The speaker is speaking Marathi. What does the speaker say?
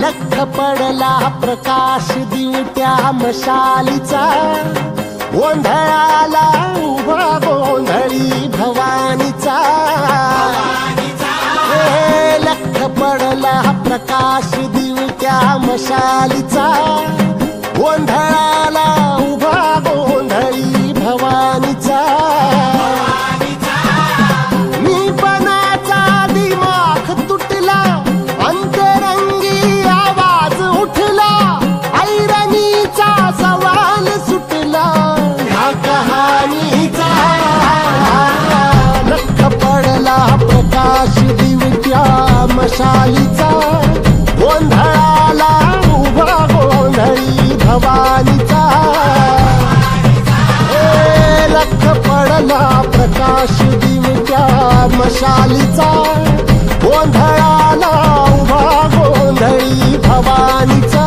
लख पडला प्रकाश दिवट्या मशालीचा, गोंधळाला उभा गोंधळी भवानीचा. लख पडला प्रकाश दिवट्या मशालीचा, गोंधळाला उभा गोंधळी भवानीचा. मी पणाचा दिमाख तुटला, अंतरंगी आवाज उठला, ऐरणीचा सवाल सुटला ह्या कहाणीचा. लख पडला प्रकाश दिवट्या मशालीचा, गोंधळाला उभा गोंधळी भवानीचा. लख पडला प्रकाश दिवट्या मशालीचा, गोंधळाला उभा गोंधळी भवानीचा.